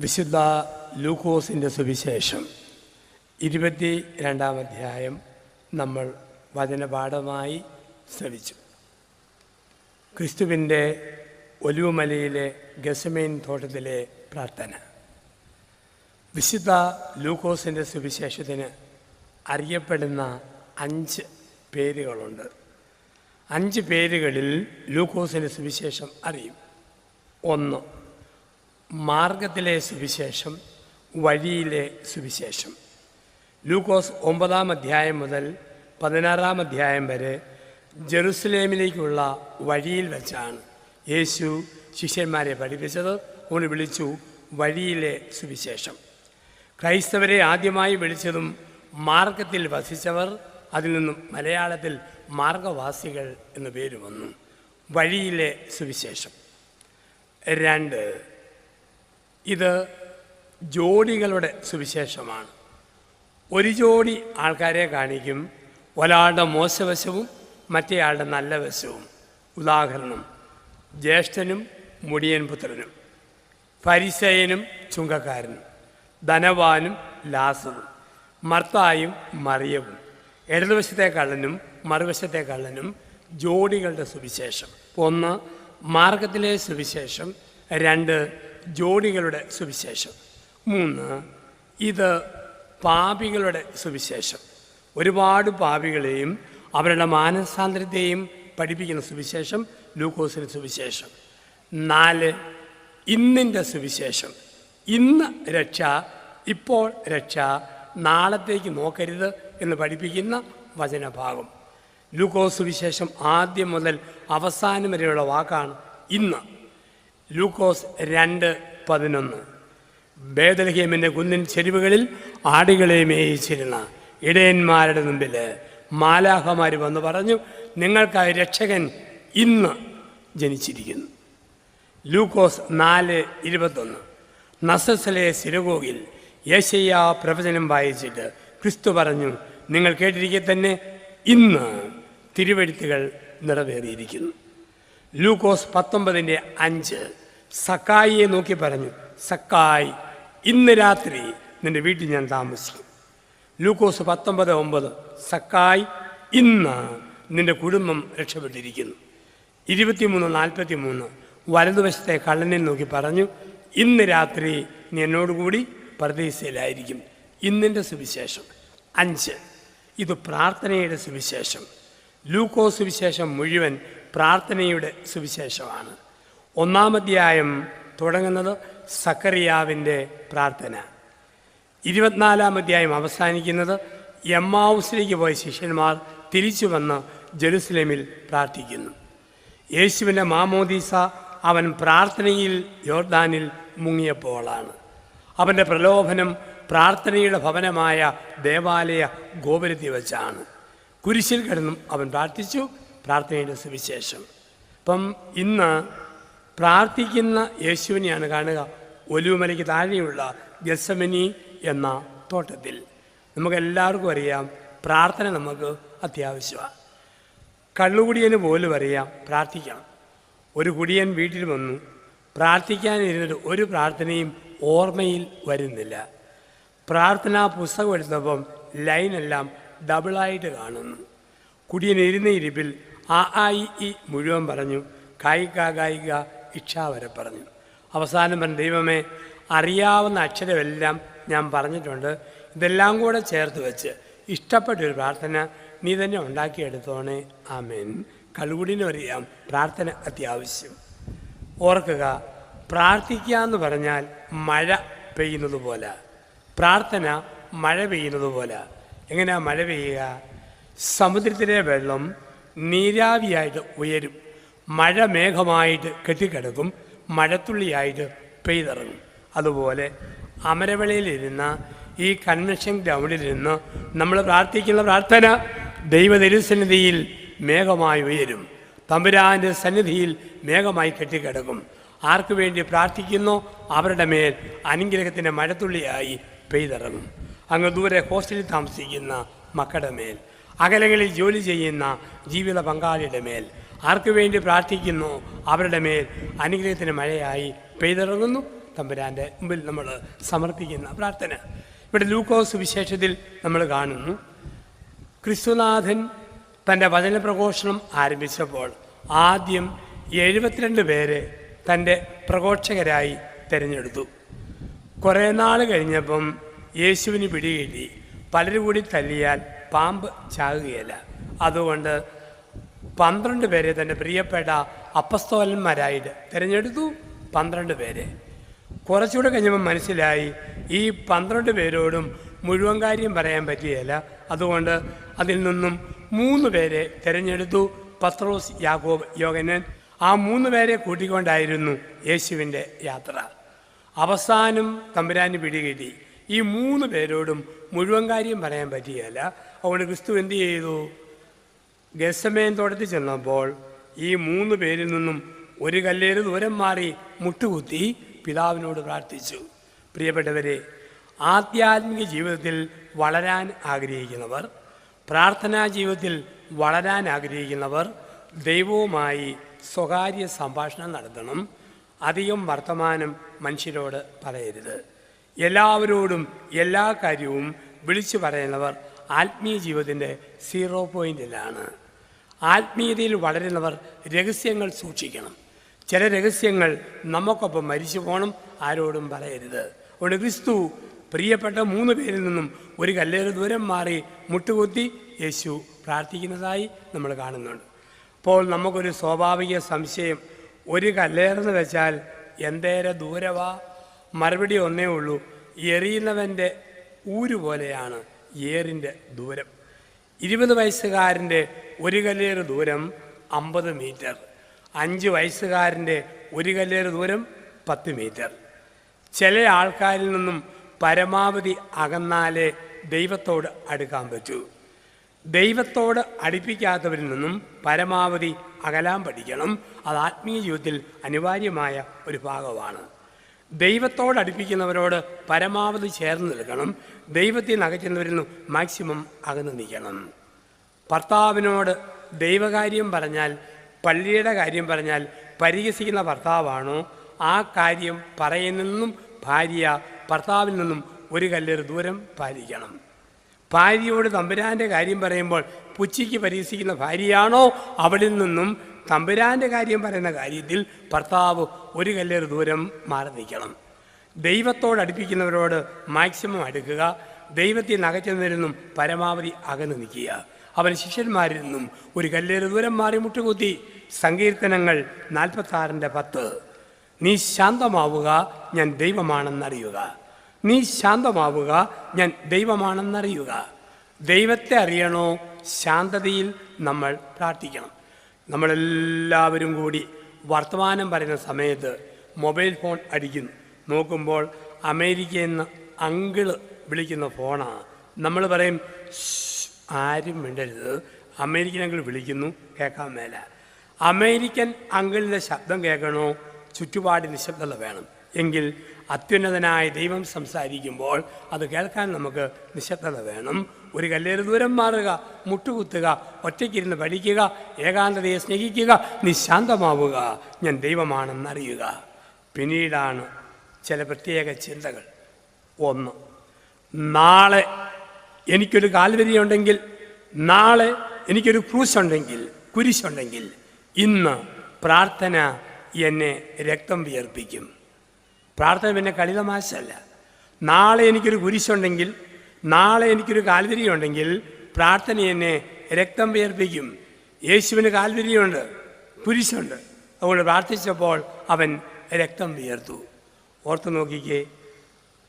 വിശുദ്ധ ലൂക്കോസിൻ്റെ സുവിശേഷം 22-ാം അധ്യായം നമ്മൾ വചനപാഠമായി ശ്രവിച്ചു. ക്രിസ്തുവിൻ്റെ ഒലിവുമലയിലെ ഗെത്സമേൻ തോട്ടത്തിലെ പ്രാർത്ഥന. വിശുദ്ധ ലൂക്കോസിൻ്റെ സുവിശേഷത്തിന് അറിയപ്പെടുന്ന 5 പേരുകളുണ്ട്. 5 പേരുകളിൽ ലൂക്കോസിൻ്റെ സുവിശേഷം അറിയും. 1. മാർഗത്തിലെ സുവിശേഷം, വഴിയിലെ സുവിശേഷം. ലൂക്കോസ് 9-ാം അധ്യായം മുതൽ 16-ാം അധ്യായം വരെ ജെറുസലേമിലേക്കുള്ള വഴിയിൽ വെച്ചാണ് യേശു ശിഷ്യന്മാരെ പഠിപ്പിച്ചത്. അവന് വിളിച്ചു വഴിയിലെ സുവിശേഷം. ക്രൈസ്തവരെ ആദ്യമായി വിളിച്ചതും മാർഗത്തിൽ വസിച്ചവർ, അതിൽ നിന്നും മലയാളത്തിൽ മാർഗവാസികൾ എന്ന പേര് വന്നു. വഴിയിലെ സുവിശേഷം. 2. ഇത് ജോഡികളുടെ സുവിശേഷമാണ്. ഒരു ജോഡി ആൾക്കാരെ കാണിക്കും, ഒരാളുടെ മോശവശവും മറ്റേയാളുടെ നല്ല വശവും. ഉദാഹരണം, ജ്യേഷ്ഠനും മുടിയൻ പുത്രനും, ഫരിസേയനും ചുങ്കക്കാരനും, ധനവാനും ലാസറും, മർത്തായും മറിയവും. ഇടതുവശത്തെ കള്ളനും മറുവശത്തെ കള്ളനും. ജോഡികളുടെ സുവിശേഷം. 1. മാർഗത്തിലെ സുവിശേഷം. 2. ജോഡികളുടെ സുവിശേഷം. 3. ഇത് പാപികളുടെ സുവിശേഷം. ഒരുപാട് പാപികളെയും അവരുടെ മാനസാന്തരത്തെയും പഠിപ്പിക്കുന്ന സുവിശേഷം ലൂക്കോസിൻ്റെ സുവിശേഷം. 4. ഇന്നിൻ്റെ സുവിശേഷം. ഇന്ന് രക്ഷ, ഇപ്പോൾ രക്ഷ, നാളത്തേക്ക് നോക്കരുത് എന്ന് പഠിപ്പിക്കുന്ന വചനഭാഗം. ലൂക്കോസ് സുവിശേഷം ആദ്യം മുതൽ അവസാനം വരെയുള്ള വാക്കാണ് ഇന്ന്. ലൂക്കോസ് 2:11. ബേത്ലഹേമിൻ്റെ കുന്നിൻ ചെരിവുകളിൽ ആടുകളെ മേയിച്ചിരുന്ന ഇടയന്മാരുടെ മുമ്പിൽ മാലാഖമാർ വന്ന് പറഞ്ഞു, നിങ്ങൾക്കായി രക്ഷകൻ ഇന്ന് ജനിച്ചിരിക്കുന്നു. ലൂക്കോസ് 4:21. നസറത്തിലെ സിനഗോഗിൽ യെശയ്യാ പ്രവചനം വായിച്ചിട്ട് ക്രിസ്തു പറഞ്ഞു, നിങ്ങൾ കേട്ടിരിക്കെ തന്നെ ഇന്ന് തിരുവെഴുത്തുകൾ നിറവേറിയിരിക്കുന്നു. ലൂക്കോസ് 19:5. സക്കായിയെ നോക്കി പറഞ്ഞു, സക്കായി, ഇന്ന് രാത്രി നിൻ്റെ വീട്ടിൽ ഞാൻ താമസിക്കും. ലൂക്കോസ് 19:9. സക്കായി, ഇന്ന് നിൻ്റെ കുടുംബം രക്ഷപ്പെട്ടിരിക്കുന്നു. 23:43. വലതുവശത്തെ കള്ളനെ നോക്കി പറഞ്ഞു, ഇന്ന് രാത്രി നീ എന്നോടുകൂടി പർദീസയിലായിരിക്കും. ഇന്നിൻ്റെ സുവിശേഷം. 5. ഇത് പ്രാർത്ഥനയുടെ സുവിശേഷം. ലൂക്കോസ് സുവിശേഷം മുഴുവൻ പ്രാർത്ഥനയുടെ സുവിശേഷമാണ്. 1-ാം അധ്യായം തുടങ്ങുന്നത് സക്കറിയാവിൻ്റെ പ്രാർത്ഥന. 24-ാം അധ്യായം അവസാനിക്കുന്നത് എമ്മാവുസിലേക്ക് പോയ ശിഷ്യന്മാർ തിരിച്ചു വന്ന് ജെറുസലേമിൽ പ്രാർത്ഥിക്കുന്നു. യേശുവിൻ്റെ മാമോദീസ അവൻ പ്രാർത്ഥനയിൽ യോർദാനിൽ മുങ്ങിയപ്പോഴാണ്. അവൻ്റെ പ്രലോഭനം പ്രാർത്ഥനയുടെ ഭവനമായ ദേവാലയ ഗോപുരത്തിൽ വെച്ചാണ്. കുരിശിൽ കിടന്നും അവൻ പ്രാർത്ഥിച്ചു. പ്രാർത്ഥനയുടെ സുവിശേഷം. അപ്പം ഇന്ന് പ്രാർത്ഥിക്കുന്ന യേശുവിനെയാണ് കാണുക ഒലിവുമലയ്ക്ക് താഴെയുള്ള ഗെത്സമനി എന്ന തോട്ടത്തിൽ. നമുക്കെല്ലാവർക്കും അറിയാം പ്രാർത്ഥന നമുക്ക് അത്യാവശ്യമാണ്. കള്ളുകുടിയന് പോലും അറിയാം പ്രാർത്ഥിക്കണം. ഒരു കുടിയൻ വീട്ടിൽ വന്നു പ്രാർത്ഥിക്കാനിരുന്നിട്ട് ഒരു പ്രാർത്ഥനയും ഓർമ്മയിൽ വരുന്നില്ല. പ്രാർത്ഥനാ പുസ്തകം എടുത്തപ്പം ലൈനെല്ലാം ഡബിളായിട്ട് കാണുന്നു. കുടിയൻ ഇരുന്ന ഇരിപ്പിൽ ഈ മുഴുവൻ പറഞ്ഞു, കായിക ഇച്ഛ വരെ പറഞ്ഞു. അവസാനം പറഞ്ഞു, ദൈവമേ, അറിയാവുന്ന അക്ഷരമെല്ലാം ഞാൻ പറഞ്ഞിട്ടുണ്ട്, ഇതെല്ലാം കൂടെ ചേർത്ത് വെച്ച് ഇഷ്ടപ്പെട്ടൊരു പ്രാർത്ഥന നീ തന്നെ ഉണ്ടാക്കിയെടുത്തോണേ, ആമേൻ. കള്ളുകുടിനും അറിയാം പ്രാർത്ഥന അത്യാവശ്യം. ഓർക്കുക, പ്രാർത്ഥിക്കുക എന്ന് പറഞ്ഞാൽ മഴ പെയ്യുന്നത് പോലെ, പ്രാർത്ഥന മഴ പെയ്യുന്നത് പോലെ. എങ്ങനെയാണ് മഴ പെയ്യുക? സമുദ്രത്തിലെ വെള്ളം നീരാവിയായിട്ട് ഉയരും, മഴ മേഘമായിട്ട് കെട്ടിക്കിടക്കും, മഴത്തുള്ളിയായിട്ട് പെയ്തിറങ്ങും. അതുപോലെ അമരവളയിലിരുന്ന ഈ കൺവെൻഷൻ ഗ്രൗണ്ടിലിരുന്ന് നമ്മൾ പ്രാർത്ഥിക്കുന്ന പ്രാർത്ഥന ദൈവതിരുസന്നിധിയിൽ മേഘമായി ഉയരും, തമ്പുരാൻ്റെ സന്നിധിയിൽ മേഘമായി കെട്ടിക്കിടക്കും. ആർക്കു വേണ്ടി പ്രാർത്ഥിക്കുന്നോ അവരുടെ മേൽ അനുഗ്രഹത്തിൻ്റെ മഴത്തുള്ളിയായി പെയ്തിറങ്ങും. അങ്ങ് ദൂരെ ഹോസ്റ്റലിൽ താമസിക്കുന്ന മക്കളുടെ മേൽ, അകലങ്ങളിൽ ജോലി ചെയ്യുന്ന ജീവിത പങ്കാളിയുടെ മേൽ, ആർക്കു വേണ്ടി പ്രാർത്ഥിക്കുന്നു അവരുടെ മേൽ അനുഗ്രഹത്തിന് മഴയായി പെയ്തിറങ്ങുന്നു. തമ്പുരാൻ്റെ മുമ്പിൽ നമ്മൾ സമർപ്പിക്കുന്ന പ്രാർത്ഥന. ഇവിടെ ലൂക്കോസ് സുവിശേഷത്തിൽ നമ്മൾ കാണുന്നു, ക്രിസ്തുനാഥൻ തൻ്റെ വചനപ്രഘോഷണം ആരംഭിച്ചപ്പോൾ ആദ്യം 72 പേരെ തൻ്റെ പ്രഘോഷകരായി തിരഞ്ഞെടുത്തു. കുറേ നാൾ കഴിഞ്ഞപ്പം യേശുവിന് പിടികിട്ടി പലരും കൂടി തല്ലിയാൽ പാമ്പ് ചാകുകയില്ല. അതുകൊണ്ട് 12 പേരെ തൻ്റെ പ്രിയപ്പെട്ട അപ്പസ്തോലന്മാരായിട്ട് തിരഞ്ഞെടുത്തു. 12 പേരെ. കുറച്ചുകൂടെ കഴിഞ്ഞപ്പോൾ മനസ്സിലായി ഈ 12 പേരോടും മുഴുവൻ കാര്യം പറയാൻ പറ്റുകയില്ല. അതുകൊണ്ട് അതിൽ നിന്നും 3 പേരെ തിരഞ്ഞെടുത്തു, പത്രോസ്, യാക്കോബ്, യോഹന്നാൻ. ആ 3 പേരെ കൂട്ടിക്കൊണ്ടായിരുന്നു യേശുവിൻ്റെ യാത്ര. അവസാനം തമ്പുരാന് പിടികിട്ടി ഈ 3 പേരോടും മുഴുവൻ കാര്യം പറയാൻ പറ്റുകയില്ല. അതുകൊണ്ട് ക്രിസ്തു എന്ത് ചെയ്തു? ഗെത്സമേൻ തോട്ടത്തിൽ ചെന്നപ്പോൾ ഈ 3 പേരിൽ നിന്നും ഒരു കല്ലേറ് ദൂരം മാറി മുട്ടുകുത്തി പിതാവിനോട് പ്രാർത്ഥിച്ചു. പ്രിയപ്പെട്ടവരെ, ആധ്യാത്മിക ജീവിതത്തിൽ വളരാൻ ആഗ്രഹിക്കുന്നവർ, പ്രാർത്ഥനാ ജീവിതത്തിൽ വളരാൻ ആഗ്രഹിക്കുന്നവർ ദൈവവുമായി സ്വകാര്യ സംഭാഷണം നടത്തണം. അധികം വർത്തമാനം മനുഷ്യരോട് പറയരുത്. എല്ലാവരോടും എല്ലാ കാര്യവും വിളിച്ചു പറയുന്നവർ ആത്മീയ ജീവിതത്തിൻ്റെ 0 പോയിന്റിലാണ്. ആത്മീയതയിൽ വളരുന്നവർ രഹസ്യങ്ങൾ സൂക്ഷിക്കണം. ചില രഹസ്യങ്ങൾ നമുക്കൊപ്പം മരിച്ചു പോകണം, ആരോടും പറയരുത്. അതുകൊണ്ട് ക്രിസ്തു പ്രിയപ്പെട്ട 3 പേരിൽ നിന്നും ഒരു കല്ലേറ് ദൂരം മാറി മുട്ടുകുത്തി യേശു പ്രാർത്ഥിക്കുന്നതായി നമ്മൾ കാണുന്നുണ്ട്. അപ്പോൾ നമുക്കൊരു സ്വാഭാവിക സംശയം, ഒരു കല്ലേറെന്ന് വെച്ചാൽ എന്തേരെ ദൂരവാ? മറുപടി ഒന്നേ ഉള്ളൂ, എറിയുന്നവൻ്റെ ഊര് പോലെയാണ് ഏറിൻ്റെ ദൂരം. 20 വയസ്സുകാരൻ്റെ ഒരു കല്ലേറ് ദൂരം 50 മീറ്റർ, 5 വയസ്സുകാരൻ്റെ ഒരു കല്ലേറ് ദൂരം 10 മീറ്റർ. ചില ആൾക്കാരിൽ നിന്നും പരമാവധി അകന്നാലേ ദൈവത്തോട് അടുക്കാൻ പറ്റൂ. ദൈവത്തോട് അടുപ്പിക്കാത്തവരിൽ നിന്നും പരമാവധി അകലാൻ പഠിക്കണം. അത് ആത്മീയ ജീവിതത്തിൽ അനിവാര്യമായ ഒരു ഭാഗമാണ്. ദൈവത്തോട് അടുപ്പിക്കുന്നവരോട് പരമാവധി ചേർന്ന് നിൽക്കണം. ദൈവത്തിൽ നിന്ന് അകറ്റുന്നവരിൽ നിന്നും മാക്സിമം അകന്ന് നിൽക്കണം. ഭർത്താവിനോട് ദൈവകാര്യം പറഞ്ഞാൽ, പള്ളിയുടെ കാര്യം പറഞ്ഞാൽ പരിഹസിക്കുന്ന ഭർത്താവാണോ? ആ കാര്യം പറയുന്നതിൽ ഭാര്യ ഭർത്താവിൽ നിന്നും ഒരു കല്ലേറ് ദൂരം പാലിക്കണം. ഭാര്യയോട് തമ്പുരാൻ്റെ കാര്യം പറയുമ്പോൾ പുച്ഛിക്ക് പരിഹസിക്കുന്ന ഭാര്യയാണോ? അവളിൽ നിന്നും തമ്പുരാൻ്റെ കാര്യം പറയുന്ന കാര്യത്തിൽ ഭർത്താവ് ഒരു കല്ലേറ് ദൂരം മാറി നിൽക്കണം. ദൈവത്തോട് അടുപ്പിക്കുന്നവരോട് മാക്സിമം അടുക്കുക. ദൈവത്തിൽ നിന്ന് അകറ്റുന്നവരിൽ നിന്നും പരമാവധി അകന്ന് നിൽക്കുക. അവൻ ശിഷ്യന്മാരിൽ നിന്നും ഒരു കല്ലേറ് ദൂരം മാറി മുട്ടുകുത്തി. സങ്കീർത്തനങ്ങൾ 46:10, നീ ശാന്തമാവുക, ഞാൻ ദൈവമാണെന്നറിയുക. നീ ശാന്തമാവുക, ഞാൻ ദൈവമാണെന്നറിയുക. ദൈവത്തെ അറിയണോ? ശാന്തതയിൽ നമ്മൾ പ്രാർത്ഥിക്കണം. നമ്മളെല്ലാവരും കൂടി വർത്തമാനം പറയുന്ന സമയത്ത് മൊബൈൽ ഫോൺ അടിക്കുന്നു. നോക്കുമ്പോൾ അമേരിക്കയിൽ നിന്ന് അങ്കിള് വിളിക്കുന്ന ഫോണാണ്. നമ്മൾ പറയും ആരും മിണ്ടരുത്, അമേരിക്കൻ അങ്കിൾ വിളിക്കുന്നു, കേൾക്കാൻ മേല. അമേരിക്കൻ അങ്കിളിൻ്റെ ശബ്ദം കേൾക്കണോ? ചുറ്റുപാട് നിശബ്ദത വേണം. എങ്കിൽ അത്യുന്നതനായ ദൈവം സംസാരിക്കുമ്പോൾ അത് കേൾക്കാൻ നമുക്ക് നിശബ്ദത വേണം. ഒരു കല്ലേറ് ദൂരം മാറുക, മുട്ടുകുത്തുക, ഒറ്റയ്ക്കിരുന്ന് പഠിക്കുക, ഏകാന്തതയെ സ്നേഹിക്കുക, നീ ശാന്തമാവുക, ഞാൻ ദൈവമാണെന്നറിയുക. പിന്നീടാണ് ചില പ്രത്യേക ചിന്തകൾ. 1, നാളെ എനിക്കൊരു കാൽവരിയുണ്ടെങ്കിൽ, നാളെ എനിക്കൊരു കുരിശുണ്ടെങ്കിൽ ഇന്ന് പ്രാർത്ഥന എന്നെ രക്തം വിയർപ്പിക്കും. പ്രാർത്ഥന പിന്നെ കളിതമാശല്ല. നാളെ എനിക്കൊരു കുരിശുണ്ടെങ്കിൽ, നാളെ എനിക്കൊരു കാൽവരിയുണ്ടെങ്കിൽ പ്രാർത്ഥന എന്നെ രക്തം വിയർപ്പിക്കും. യേശുവിന് കാൽവരിയുണ്ട്, കുരിശുണ്ട്. അതുകൊണ്ട് പ്രാർത്ഥിച്ചപ്പോൾ അവൻ രക്തം വിയർത്തു. ഓർത്തു നോക്കിക്കേ,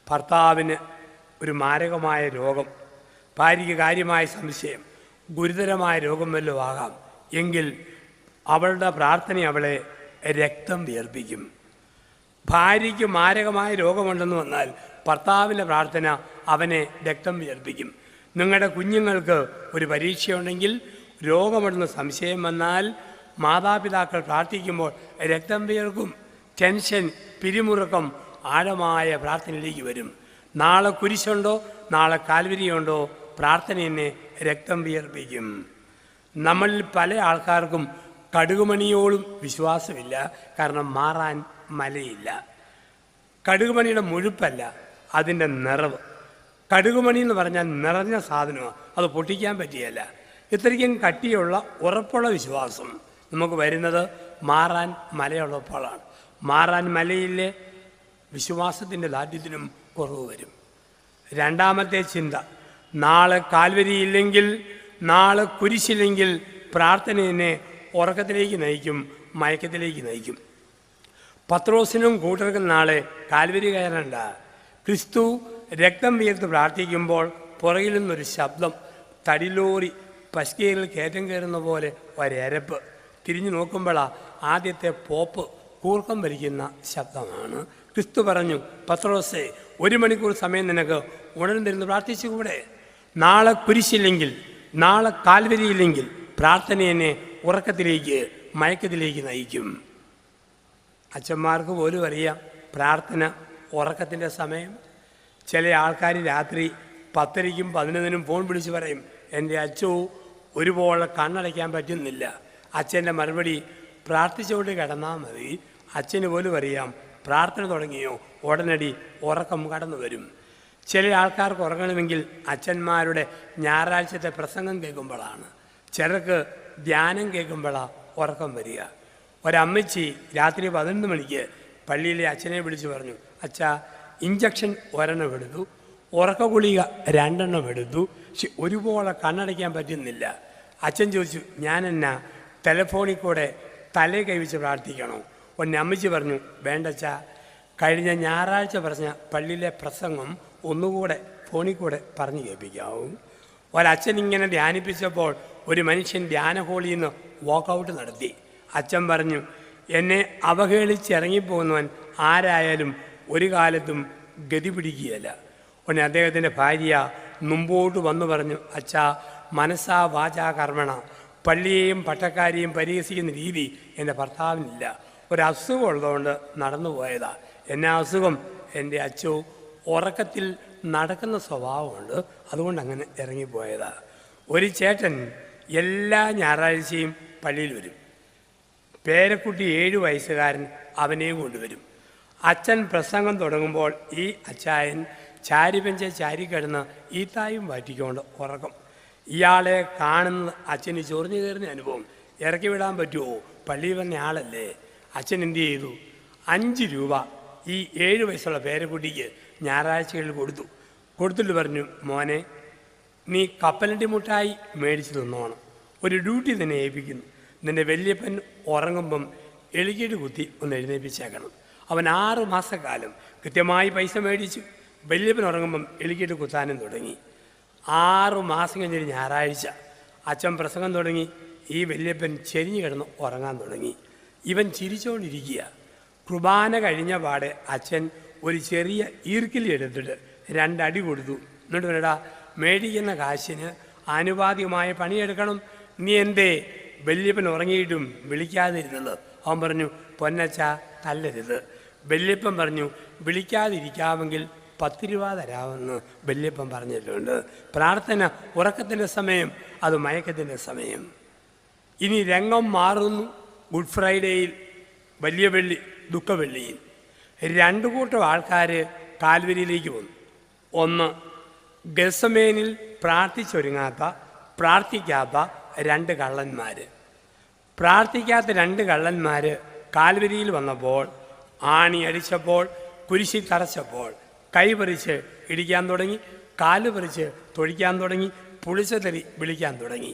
ഭർത്താവിന് ഒരു മാരകമായ രോഗം, ഭാര്യയ്ക്ക് കാര്യമായ സംശയം, ഗുരുതരമായ രോഗം വല്ലതും ആകാം. എങ്കിൽ അവളുടെ പ്രാർത്ഥന അവളെ രക്തം വിയർപ്പിക്കും. ഭാര്യയ്ക്ക് മാരകമായ രോഗമുണ്ടെന്ന് വന്നാൽ ഭർത്താവിൻ്റെ പ്രാർത്ഥന അവനെ രക്തം വിയർപ്പിക്കും. നിങ്ങളുടെ കുഞ്ഞുങ്ങൾക്ക് ഒരു പരീക്ഷയുണ്ടെങ്കിൽ, രോഗമുണ്ടെന്ന് സംശയം വന്നാൽ മാതാപിതാക്കൾ പ്രാർത്ഥിക്കുമ്പോൾ രക്തം വിയർക്കും. ടെൻഷൻ, പിരിമുറുക്കം ആഴമായ പ്രാർത്ഥനയിലേക്ക് വരും. നാളെ കുരിശുണ്ടോ, നാളെ കാൽവരിയുണ്ടോ, പ്രാർത്ഥന എന്നെ രക്തം വിയർപ്പിക്കും. നമ്മളിൽ പല ആൾക്കാർക്കും കടുകുമണിയോളം വിശ്വാസമില്ല. കാരണം മാറാൻ മലയില്ല. കടുകുമണിയുടെ മുഴുപ്പല്ല, അതിൻ്റെ നിറവ്. കടുകുമണി എന്ന് പറഞ്ഞാൽ നിറഞ്ഞ സാധനമാണ്, അത് പൊട്ടിക്കാൻ പറ്റിയല്ല. ഇത്രയ്ക്കും കട്ടിയുള്ള ഉറപ്പുള്ള വിശ്വാസം നമുക്ക് വരുന്നത് മാറാൻ മലയുള്ളപ്പോഴാണ്. മാറാൻ മലയിലെ വിശ്വാസത്തിൻ്റെ ദാർഢ്യത്തിനും കുറവ് വരും. രണ്ടാമത്തെ ചിന്ത, നാളെ കാൽവരിയില്ലെങ്കിൽ, നാളെ കുരിശില്ലെങ്കിൽ പ്രാർത്ഥനയെ ഉറക്കത്തിലേക്ക് നയിക്കും, മയക്കത്തിലേക്ക് നയിക്കും. പത്രോസിനും കൂട്ടർക്കും നാളെ കാൽവരി കയറണ്ട. ക്രിസ്തു രക്തം വീർത്ത് പ്രാർത്ഥിക്കുമ്പോൾ പുറകിൽ നിന്നൊരു ശബ്ദം, തടിലോറി പശ്കയിൽ കയറ്റം കയറുന്ന പോലെ ഒരരപ്പ്. തിരിഞ്ഞു നോക്കുമ്പോഴാണ് ആദ്യത്തെ പോപ്പ് കൂർക്കം വലിക്കുന്ന ശബ്ദമാണ്. ക്രിസ്തു പറഞ്ഞു, പത്രോസേ, 1 മണിക്കൂർ സമയം നിനക്ക് ഉണർന്നിരുന്ന് പ്രാർത്ഥിച്ചുകൂടെ? നാളെ കുരിശില്ലെങ്കിൽ, നാളെ കാൽവരിയില്ലെങ്കിൽ പ്രാർത്ഥനയെ ഉറക്കത്തിലേക്ക്, മയക്കത്തിലേക്ക് നയിക്കും. അച്ഛന്മാർക്ക് പോലും അറിയാം പ്രാർത്ഥന ഉറക്കത്തിൻ്റെ സമയം. ചില ആൾക്കാർ രാത്രി 10:30ക്കും 11:00-നും ഫോൺ വിളിച്ച് പറയും, എൻ്റെ അച്ഛോ ഒരുപോലെ കണ്ണടയ്ക്കാൻ പറ്റുന്നില്ല. അച്ഛൻ്റെ മറുപടി, പ്രാർത്ഥിച്ചുകൊണ്ട് കിടന്നാൽ മതി. അച്ഛന് പോലും അറിയാം പ്രാർത്ഥന തുടങ്ങിയോ ഉടനടി ഉറക്കം കടന്നു വരും. ചില ആൾക്കാർക്ക് ഉറങ്ങണമെങ്കിൽ അച്ഛന്മാരുടെ ഞായറാഴ്ചത്തെ പ്രസംഗം കേൾക്കുമ്പോഴാണ്. ചിലർക്ക് ധ്യാനം കേൾക്കുമ്പോഴാണ് ഉറക്കം വരിക. ഒരമ്മച്ചി രാത്രി 11 മണിക്ക് പള്ളിയിലെ അച്ഛനെ വിളിച്ച് പറഞ്ഞു, അച്ഛാ, ഇഞ്ചക്ഷൻ 1 എടുത്തു, ഉറക്ക ഗുളിക 2 എടുത്തു, പക്ഷെ ഒരുപോലെ കണ്ണടയ്ക്കാൻ പറ്റുന്നില്ല. അച്ഛൻ ചോദിച്ചു, ഞാനെന്നാ ടെലഫോണിൽ കൂടെ തലേ കൈവച്ച് പ്രാർത്ഥിക്കണോ? ഒന്നമ്മച്ചി പറഞ്ഞു, വേണ്ടച്ചാ, കഴിഞ്ഞ ഞായറാഴ്ച പറഞ്ഞ പള്ളിയിലെ പ്രസംഗം ഒന്നുകൂടെ ഫോണിൽ കൂടെ പറഞ്ഞു കേൾപ്പിക്കാവും. ഒരച്ഛൻ ഇങ്ങനെ ധ്യാനിപ്പിച്ചപ്പോൾ ഒരു മനുഷ്യൻ ധ്യാന ഹോളിൽ നിന്ന് വാക്കൗട്ട് നടത്തി. അച്ഛൻ പറഞ്ഞു, എന്നെ അവഹേളിച്ചിറങ്ങിപ്പോകുന്നവൻ ആരായാലും ഒരു കാലത്തും ഗതി പിടിക്കുകയല്ല. ഉടനെ അദ്ദേഹത്തിൻ്റെ ഭാര്യ മുമ്പോട്ട് വന്നു പറഞ്ഞു, അച്ഛാ, മനസ്സാ വാചാ കർമ്മണ, പള്ളിയെയും പട്ടക്കാരെയും പരിഹസിക്കുന്ന രീതി എൻ്റെ ഭർത്താവിനില്ല. ഒരസുഖം ഉള്ളതുകൊണ്ട് നടന്നു പോയതാ. എന്നാ അസുഖം? എൻ്റെ അച്ഛോ ഉറക്കത്തിൽ നടക്കുന്ന സ്വഭാവമുണ്ട്, അതുകൊണ്ട് അങ്ങനെ ഇറങ്ങിപ്പോയതാ. ഒരു ചേട്ടൻ എല്ലാ ഞായറാഴ്ചയും പള്ളിയിൽ വരും. പേരക്കുട്ടി 7 വയസ്സുകാരൻ അവനെയും കൊണ്ടുവരും. അച്ഛൻ പ്രസംഗം തുടങ്ങുമ്പോൾ ഈ അച്ചായൻ ചാരിപെഞ്ച് ചാരിക്കിടന്ന് ഈത്തായും വാറ്റിക്കൊണ്ട് ഉറക്കം. ഇയാളെ കാണുന്നത് അച്ഛന് ചൊറിഞ്ഞു കയറുന്ന അനുഭവം. ഇറക്കി വിടാൻ പറ്റുമോ? പള്ളിയിൽ വന്ന ആളല്ലേ. അച്ഛൻ എന്ത് ചെയ്തു? 5 രൂപ ഈ 7 വയസ്സുള്ള പേരക്കുട്ടിക്ക് ഞായറാഴ്ചകളിൽ കൊടുത്തിട്ട് പറഞ്ഞു, മോനെ, നീ കപ്പലണ്ടി മുട്ടായി മേടിച്ച് തിന്നോണം. ഒരു ഡ്യൂട്ടി തന്നെ ഏൽപ്പിക്കുന്നു. നിൻ്റെ വല്യപ്പൻ ഉറങ്ങുമ്പം എളിക്കീട് കുത്തി ഒന്ന് എഴുന്നേൽപ്പിച്ചേക്കണം. അവൻ 6 മാസക്കാലം കൃത്യമായി പൈസ മേടിച്ചു. വല്യപ്പൻ ഉറങ്ങുമ്പം എളിക്കീട് കുത്താനും തുടങ്ങി. 6 മാസം കഴിഞ്ഞൊരു ഞായറാഴ്ച അച്ഛൻ പ്രസംഗം തുടങ്ങി. ഈ വല്യപ്പൻ ചെരിഞ്ഞു കിടന്ന് ഉറങ്ങാൻ തുടങ്ങി. ഇവൻ ചിരിച്ചുകൊണ്ടിരിക്കുക. കുർബാന കഴിഞ്ഞ പാടെ അച്ഛൻ ഒരു ചെറിയ ഈർക്കിലി എടുത്തിട്ട് 2 അടി കൊടുത്തു. എന്നിട്ട് വേടാ, മേടിക്കുന്ന കാശിന് ആനുപാതികമായ പണിയെടുക്കണം. നീ എന്തേ വല്യപ്പൻ ഉറങ്ങിയിട്ടും വിളിക്കാതിരുന്നത്? അവൻ പറഞ്ഞു, പൊന്നച്ച തല്ലരുത്. വല്യപ്പൻ പറഞ്ഞു, വിളിക്കാതിരിക്കാമെങ്കിൽ 10 രൂപ തരാമെന്ന് വല്യപ്പൻ പറഞ്ഞിട്ടുണ്ട്. പ്രാർത്ഥന ഉറക്കത്തിൻ്റെ സമയം, അത് മയക്കത്തിൻ്റെ സമയം. ഇനി രംഗം മാറുന്നു. ഗുഡ് ഫ്രൈഡേയിൽ, വലിയ വെള്ളി, ദുഃഖവെള്ളിയിൽ 2 കൂട്ടം ആൾക്കാർ കാൽവരിയിലേക്ക് വന്നു. ഒന്ന്, ഗസമേനിൽ പ്രാർത്ഥിച്ചൊരുങ്ങാത്ത, പ്രാർത്ഥിക്കാത്ത 2 കള്ളന്മാർ. പ്രാർത്ഥിക്കാത്ത 2 കള്ളന്മാർ കാൽവരിയിൽ വന്നപ്പോൾ, ആണി അടിച്ചപ്പോൾ, കുരിശിൽ തറച്ചപ്പോൾ കൈ പറിച്ച് ഇടിക്കാൻ തുടങ്ങി, കാല് പറിച്ച് തൊഴിക്കാൻ തുടങ്ങി, പുളിച്ചതെറി വിളിക്കാൻ തുടങ്ങി.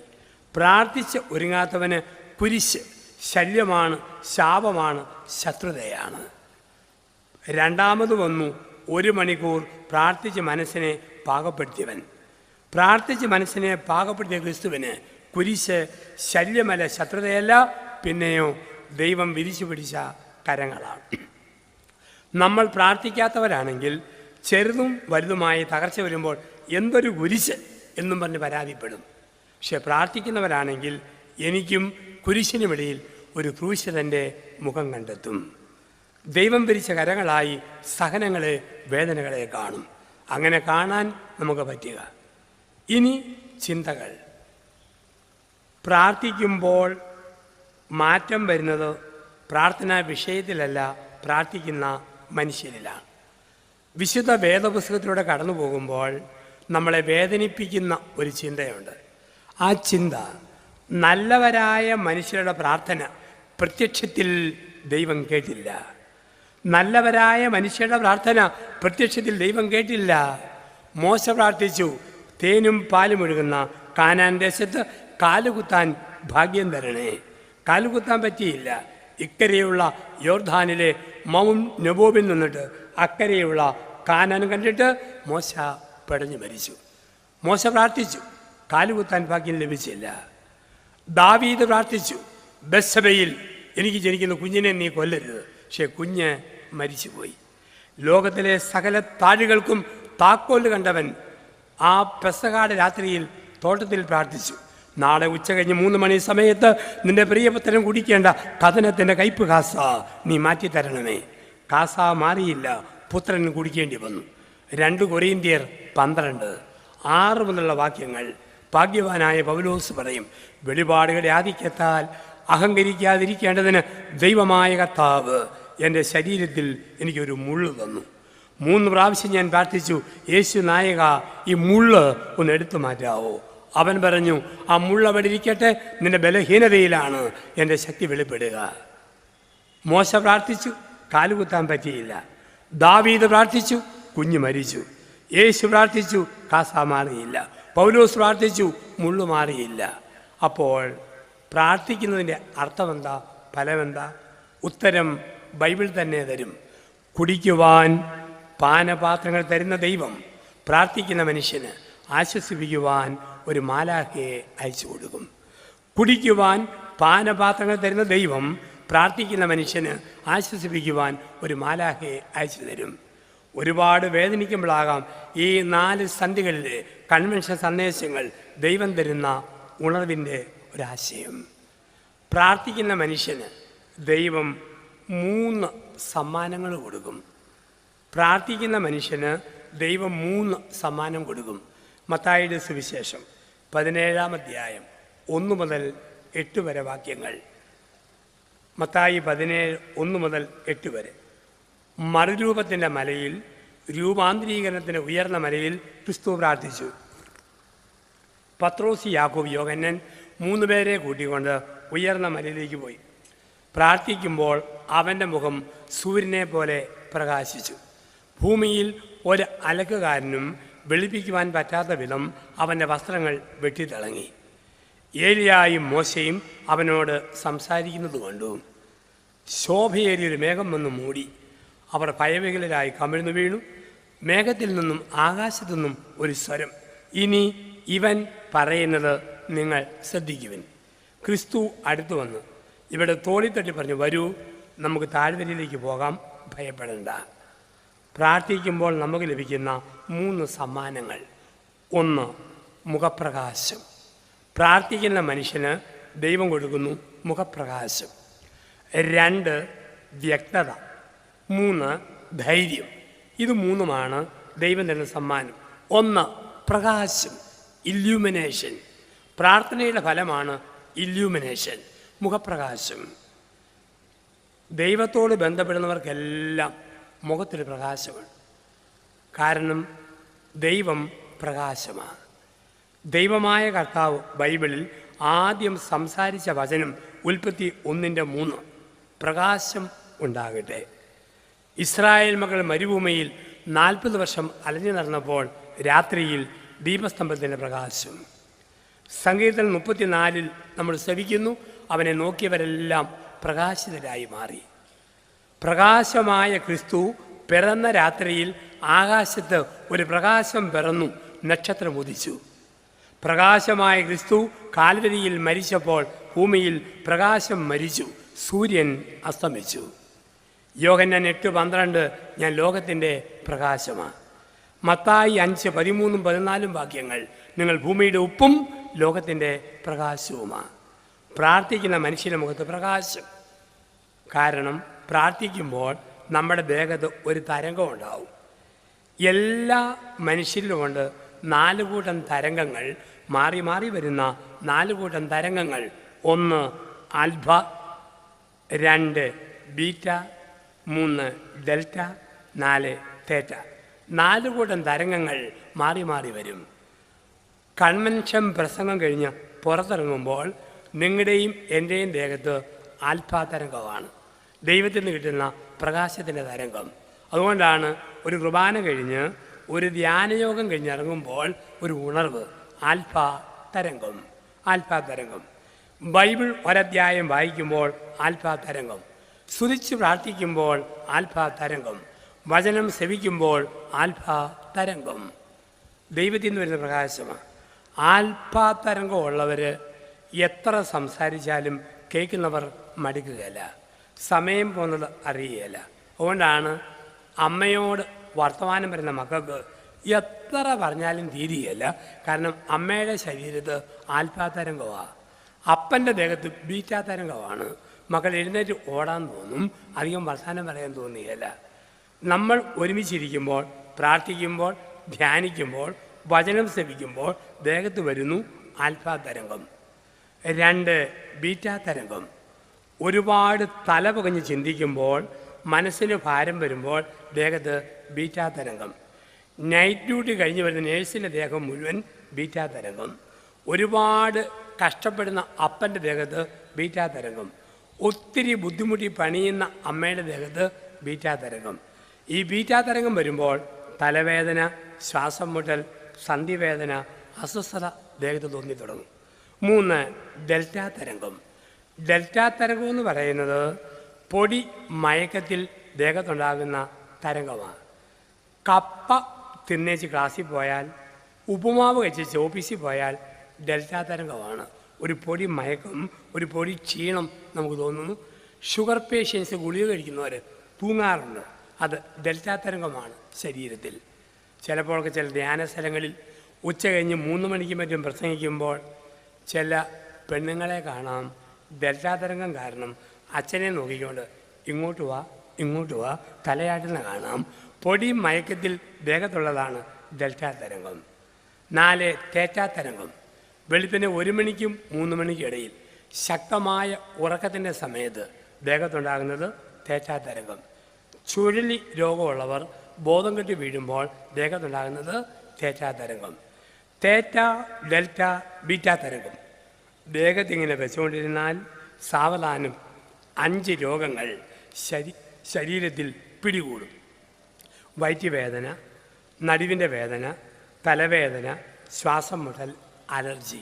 പ്രാർത്ഥിച്ച് ഒരുങ്ങാത്തവന് കുരിശ് ശല്യമാണ്, ശാപമാണ്, ശത്രുതയാണ്. രണ്ടാമത് വന്നു 1 മണിക്കൂർ പ്രാർത്ഥിച്ച് മനസ്സിനെ പാകപ്പെടുത്തിയവൻ. പ്രാർത്ഥിച്ച് മനസ്സിനെ പാകപ്പെടുത്തിയ ക്രിസ്തുവിന് കുരിശ് ശല്യമല്ല, ശത്രുതയല്ല, പിന്നെയോ ദൈവം വിരിച്ചു പിടിച്ച കരങ്ങളാണ്. നമ്മൾ പ്രാർത്ഥിക്കാത്തവരാണെങ്കിൽ ചെറുതും വലുതുമായി തകർച്ച വരുമ്പോൾ എന്തൊരു കുരിശ് എന്നും പറഞ്ഞ് പരാതിപ്പെടും. പക്ഷെ പ്രാർത്ഥിക്കുന്നവരാണെങ്കിൽ എനിക്കും കുരിശിനുമിടയിൽ ഒരു ക്രൂശിതൻ്റെ മുഖം കണ്ടെത്തും. ദൈവം വിരിച്ച കരങ്ങളായി സഹനങ്ങളെ, വേദനകളെ കാണും. അങ്ങനെ കാണാൻ നമുക്ക് പറ്റുക. ഇനി ചിന്തകൾ. പ്രാർത്ഥിക്കുമ്പോൾ മാറ്റം വരുന്നത് പ്രാർത്ഥനാ വിഷയത്തിലല്ല, പ്രാർത്ഥിക്കുന്ന മനുഷ്യരിലാണ്. വിശുദ്ധ വേദപുസ്തകത്തിലൂടെ കടന്നു പോകുമ്പോൾ നമ്മളെ വേദനിപ്പിക്കുന്ന ഒരു ചിന്തയുണ്ട്. ആ ചിന്ത, നല്ലവരായ മനുഷ്യരുടെ പ്രാർത്ഥന പ്രത്യക്ഷത്തിൽ ദൈവം കേട്ടില്ല. നല്ലവരായ മനുഷ്യരുടെ പ്രാർത്ഥന പ്രത്യക്ഷത്തിൽ ദൈവം കേട്ടില്ല. മോശ പ്രാർത്ഥിച്ചു, തേനും പാലും ഒഴുകുന്ന കാനാൻ ദേശത്ത് കാലുകുത്താൻ ഭാഗ്യം തരണേ. കാലുകുത്താൻ പറ്റിയില്ല. ഇക്കരെയുള്ള യോർദാനിലെ മൗണ്ട് നെബോവിൽ നിന്നിട്ട് അക്കരെയുള്ള കാനാൻ കണ്ടിട്ട് മോശ പിടഞ്ഞു മരിച്ചു. മോശ പ്രാർത്ഥിച്ചു, കാലുകുത്താൻ ഭാഗ്യം ലഭിച്ചില്ല. ദാവീദ് പ്രാർത്ഥിച്ചു, ബത്ശബയിൽ എനിക്ക് ജനിക്കുന്ന കുഞ്ഞിനെ നീ കൊല്ലരുത്. പക്ഷേ കുഞ്ഞ് മരിച്ചുപോയി. ലോകത്തിലെ സകല താഴുകൾക്കും താക്കോല് കണ്ടവൻ ആ പെസഹായുടെ രാത്രിയിൽ തോട്ടത്തിൽ പ്രാർത്ഥിച്ചു, നാളെ ഉച്ച കഴിഞ്ഞ് 3 മണി സമയത്ത് നിന്റെ പ്രിയപുത്രൻ കുടിക്കേണ്ട കഥനത്തിൻ്റെ കയ്പ് കാസ നീ മാറ്റിത്തരണമേ. കാസ മാറിയില്ല, പുത്രൻ കുടിക്കേണ്ടി വന്നു. 2 കൊരിന്ത്യർ 12:6 മുതലുള്ള വാക്യങ്ങൾ ഭാഗ്യവാനായ പൗലോസ് പറയും, വെളിപാടുകളുടെ ആധിക്യത്താൽ അഹങ്കരിക്കാതിരിക്കേണ്ടതിന് ദൈവമായ കർത്താവ് എൻ്റെ ശരീരത്തിൽ എനിക്കൊരു മുള്ള് തന്നു. 3 പ്രാവശ്യം ഞാൻ പ്രാർത്ഥിച്ചു, യേശു നായക, ഈ മുള്ള് ഒന്ന് എടുത്തു മാറ്റാവോ? അവൻ പറഞ്ഞു, ആ മുള്ള അവിടെ ഇരിക്കട്ടെ, നിന്റെ ബലഹീനതയിലാണ് എൻ്റെ ശക്തി വെളിപ്പെടുക. മോശ പ്രാർത്ഥിച്ചു, കാലുകുത്താൻ പറ്റിയില്ല. ദാവീദ് പ്രാർത്ഥിച്ചു, കുഞ്ഞ് മരിച്ചു. യേശു പ്രാർത്ഥിച്ചു, കാസ മാറിയില്ല. പൗലോസ് പ്രാർത്ഥിച്ചു, മുള്ളു മാറിയില്ല. അപ്പോൾ പ്രാർത്ഥിക്കുന്നതിൻ്റെ അർത്ഥമെന്താ? ഫലമെന്താ? ഉത്തരം ബൈബിൾ തന്നെ തരും. കുടിക്കുവാൻ പാനപാത്രങ്ങൾ തരുന്ന ദൈവം പ്രാർത്ഥിക്കുന്ന മനുഷ്യന് ആശ്വസിപ്പിക്കുവാൻ ഒരു മാലാഖയെ അയച്ചു കൊടുക്കും. കുടിക്കുവാൻ പാനപാത്രങ്ങൾ തരുന്ന ദൈവം പ്രാർത്ഥിക്കുന്ന മനുഷ്യന് ആശ്വസിപ്പിക്കുവാൻ ഒരു മാലാഖയെ അയച്ചു തരും. ഒരുപാട് വേദനിക്കുമ്പോഴാകാം ഈ 4 സന്ധികളിലെ കൺവെൻഷൻ സന്ദേശങ്ങൾ ദൈവം തരുന്ന ഉണർവിൻ്റെ ഒരാശയം. പ്രാർത്ഥിക്കുന്ന മനുഷ്യന് ദൈവം 3 സമ്മാനങ്ങൾ കൊടുക്കും. പ്രാർത്ഥിക്കുന്ന മനുഷ്യന് ദൈവം 3 സമ്മാനം കൊടുക്കും. മത്തായിയുടെ സുവിശേഷം 17-ാം അധ്യായം 1 മുതൽ 8 വരെ വാക്യങ്ങൾ. മത്തായി 17:1 മുതൽ 8 വരെ. മറുരൂപത്തിൻ്റെ മലയിൽ, രൂപാന്തരീകരണത്തിൻ്റെ ഉയർന്ന മലയിൽ ക്രിസ്തു പ്രാർത്ഥിച്ചു. പത്രോസ്, യാക്കോബ്, യോഹന്നാൻ 3 പേരെ കൂട്ടിക്കൊണ്ട് ഉയർന്ന മലയിലേക്ക് പോയി. പ്രാർത്ഥിക്കുമ്പോൾ അവൻ്റെ മുഖം സൂര്യനെ പോലെ പ്രകാശിച്ചു. ഭൂമിയിൽ ഒരു അലക്കുകാരനും വെളുപ്പിക്കുവാൻ പറ്റാത്ത വിധം അവൻ്റെ വസ്ത്രങ്ങൾ വെട്ടിത്തിളങ്ങി. ഏലിയായും മോശയും അവനോട് സംസാരിക്കുന്നത് കണ്ടു. ശോഭയേറിയൊരു മേഘം വന്ന് മൂടി. അവർ ഭയവിഹ്വലരായി കമിഴ്ന്നു വീണു. മേഘത്തിൽ നിന്നും ആകാശത്തു നിന്നും ഒരു സ്വരം, ഇനി ഇവൻ പറയുന്നത് നിങ്ങൾ ശ്രദ്ധിക്കുവിൻ. ക്രിസ്തു അടുത്തു വന്നു ഇവിടെ തോളിത്തട്ടി പറഞ്ഞു, വരൂ, നമുക്ക് താഴ്വരയിലേക്ക് പോകാം, ഭയപ്പെടേണ്ട. പ്രാർത്ഥിക്കുമ്പോൾ നമുക്ക് ലഭിക്കുന്ന 3 സമ്മാനങ്ങൾ. 1, മുഖപ്രകാശം. പ്രാർത്ഥിക്കുന്ന മനുഷ്യന് ദൈവം കൊടുക്കുന്നു മുഖപ്രകാശം. 2, വ്യക്തത. 3, ധൈര്യം. ഇത് 3മാണ് ദൈവം തരുന്ന സമ്മാനം. 1, പ്രകാശം, ഇല്യൂമിനേഷൻ. പ്രാർത്ഥനയുടെ ഫലമാണ് ഇല്യൂമിനേഷൻ, മുഖപ്രകാശം. ദൈവത്തോട് ബന്ധപ്പെടുന്നവർക്കെല്ലാം മുഖത്തൊരു പ്രകാശമാണ്. കാരണം ദൈവം പ്രകാശമാണ്. ദൈവമായ കർത്താവ് ബൈബിളിൽ ആദ്യം സംസാരിച്ച വചനം ഉൽപ്പത്തി 1:3, പ്രകാശം ഉണ്ടാകട്ടെ. ഇസ്രായേൽ മക്കൾ മരുഭൂമിയിൽ 40 വർഷം അലഞ്ഞു നടന്നപ്പോൾ രാത്രിയിൽ ദീപസ്തംഭത്തിൻ്റെ പ്രകാശം. സങ്കീർത്തനം 34 നമ്മൾ ശ്രവിക്കുന്നു, അവനെ നോക്കിയവരെല്ലാം പ്രകാശിതരായി മാറി. പ്രകാശമായ ക്രിസ്തു പിറന്ന രാത്രിയിൽ ആകാശത്ത് ഒരു പ്രകാശം പിറന്നു, നക്ഷത്രം ഉദിച്ചു. പ്രകാശമായ ക്രിസ്തു കാൽവരിയിൽ മരിച്ചപ്പോൾ ഭൂമിയിൽ പ്രകാശം മരിച്ചു, സൂര്യൻ അസ്തമിച്ചു. യോഹന്നാൻ 8:12 ഞാൻ ലോകത്തിൻ്റെ പ്രകാശമാണ്. മത്തായി 5:13-14 വാക്യങ്ങൾ നിങ്ങൾ ഭൂമിയുടെ ഉപ്പും ലോകത്തിൻ്റെ പ്രകാശവുമാണ്. പ്രാർത്ഥിക്കുന്ന മനുഷ്യൻ്റെ മുഖത്ത് പ്രകാശം. കാരണം പ്രാർത്ഥിക്കുമ്പോൾ നമ്മുടെ ദേഹത്ത് ഒരു തരംഗം ഉണ്ടാവും. എല്ലാ മനുഷ്യരിലുമുണ്ട് 4 കൂട്ടം തരംഗങ്ങൾ, മാറി മാറി വരുന്ന 4 കൂട്ടം തരംഗങ്ങൾ. 1 ആൽഫ, 2 ബീറ്റ, 3 ഡെൽറ്റ, 4 തേറ്റ. 4 കൂട്ടം തരംഗങ്ങൾ മാറി മാറി വരും. കൺവെൻഷൻ പ്രസംഗം കഴിഞ്ഞ് പുറത്തിറങ്ങുമ്പോൾ നിങ്ങളുടെയും എൻ്റെയും ദേഹത്ത് ആൽഫാ തരംഗമാണ്, ദൈവത്തിൽ നിന്ന് കിട്ടുന്ന പ്രകാശത്തിൻ്റെ തരംഗം. അതുകൊണ്ടാണ് ഒരു കുർബാന കഴിഞ്ഞ് ഒരു ധ്യാനയോഗം കഴിഞ്ഞിറങ്ങുമ്പോൾ ഒരു ഉണർവ്, ആൽഫാ തരംഗം. ആൽഫാ തരംഗം. ബൈബിൾ ഒരധ്യായം വായിക്കുമ്പോൾ ആൽഫാ തരംഗം, സ്തുതിച്ച് പ്രാർത്ഥിക്കുമ്പോൾ ആൽഫാ തരംഗം, വചനം സെവിക്കുമ്പോൾ ആൽഫാ തരംഗം. ദൈവത്തിൽ നിന്ന് വരുന്ന പ്രകാശമാണ്. ആൽഫാ തരംഗം ഉള്ളവർ എത്ര സംസാരിച്ചാലും കേൾക്കുന്നവർ മടുക്കുകയില്ല, സമയം പോകുന്നത് അറിയുകയില്ല. അതുകൊണ്ടാണ് അമ്മയോട് വർത്തമാനം വരുന്ന മക്കൾക്ക് എത്ര പറഞ്ഞാലും തീരുകയില്ല. കാരണം അമ്മയുടെ ശരീരത്ത് ആൽഫാ തരംഗമാണ്, അപ്പൻ്റെ ദേഹത്ത് ബീറ്റാ തരംഗമാണ്. മക്കൾ എഴുന്നേറ്റ് ഓടാൻ തോന്നും, അധികം വർത്തമാനം പറയാൻ തോന്നുകയില്ല. നമ്മൾ ഒരുമിച്ചിരിക്കുമ്പോൾ, പ്രാർത്ഥിക്കുമ്പോൾ, ധ്യാനിക്കുമ്പോൾ, വചനം സെവിക്കുമ്പോൾ ദേഹത്ത് വരുന്നു ആൽഫാ തരംഗം. 2 ബീറ്റാ തരംഗം. ഒരുപാട് തല പുകഞ്ഞ് ചിന്തിക്കുമ്പോൾ, മനസ്സിന് ഭാരം വരുമ്പോൾ ദേഹത്ത് ബീറ്റാ തരംഗം. നൈറ്റ് ഡ്യൂട്ടി കഴിഞ്ഞ് വരുന്ന നേഴ്സിൻ്റെ ദേഹം മുഴുവൻ ബീറ്റാ തരംഗം. ഒരുപാട് കഷ്ടപ്പെടുന്ന അപ്പൻ്റെ ദേഹത്ത് ബീറ്റാ തരംഗം. ഒത്തിരി ബുദ്ധിമുട്ടി പണിയുന്ന അമ്മയുടെ ദേഹത്ത് ബീറ്റാ തരംഗം. ഈ ബീറ്റാ തരംഗം വരുമ്പോൾ തലവേദന, ശ്വാസം മുട്ടൽ, സന്ധിവേദന, അസ്വസ്ഥത ദേഹത്ത് തോന്നി തുടങ്ങും. 3 ഡെൽറ്റ തരംഗം. ഡെൽറ്റ തരംഗം എന്ന് പറയുന്നത് പൊടി മയക്കത്തിൽ ദേഹത്തുണ്ടാകുന്ന തരംഗമാണ്. കപ്പ തിന്നേച്ച് ക്ലാസ്സിൽ പോയാൽ, ഉപ്പുമാവ് കഴിച്ച് ഓഫീസിൽ പോയാൽ ഡെൽറ്റ തരംഗമാണ്. ഒരു പൊടി മയക്കം, ഒരു പൊടി ക്ഷീണം നമുക്ക് തോന്നുന്നു. ഷുഗർ പേഷ്യൻസ് ഗുളിക കഴിക്കുന്നവർ തൂങ്ങാറുണ്ട്, അത് ഡെൽറ്റ തരംഗമാണ് ശരീരത്തിൽ. ചിലപ്പോഴൊക്കെ ചില ധ്യാന സ്ഥലങ്ങളിൽ ഉച്ച കഴിഞ്ഞ് 3 മണിക്ക് മറ്റും പ്രസംഗിക്കുമ്പോൾ ചില പെണ്ണുങ്ങളെ കാണാം, ഡെൽറ്റ തരംഗം കാരണം അച്ഛനെ നോക്കിക്കൊണ്ട് ഇങ്ങോട്ട് വാ ഇങ്ങോട്ട് വാ തലയാട്ടുന്ന കാണാം. പൊടി മയക്കത്തിൽ ദേഹത്തുള്ളതാണ് ഡെൽറ്റ തരംഗം. 4 തേറ്റ തരംഗം. വെളുപ്പിന് 1 മണിക്കും 3 മണിക്കും ഇടയിൽ ശക്തമായ ഉറക്കത്തിൻ്റെ സമയത്ത് ദേഹത്തുണ്ടാകുന്നത് തേറ്റ തരംഗം. ചുഴലി രോഗമുള്ളവർ ബോധം കെട്ടി വീഴുമ്പോൾ ദേഹത്തുണ്ടാകുന്നത് തേറ്റ തരംഗം. തേറ്റ, ഡെൽറ്റ, ബീറ്റ തരംഗം. ദേഹത്തിങ്ങനെ വെച്ചുകൊണ്ടിരുന്നാൽ സാവധാനം 5 രോഗങ്ങൾ ശരീരത്തിൽ പിടികൂടും. വയറ്റുവേദന, നടുവിൻ്റെ വേദന, തലവേദന, ശ്വാസം മുട്ടൽ, അലർജി.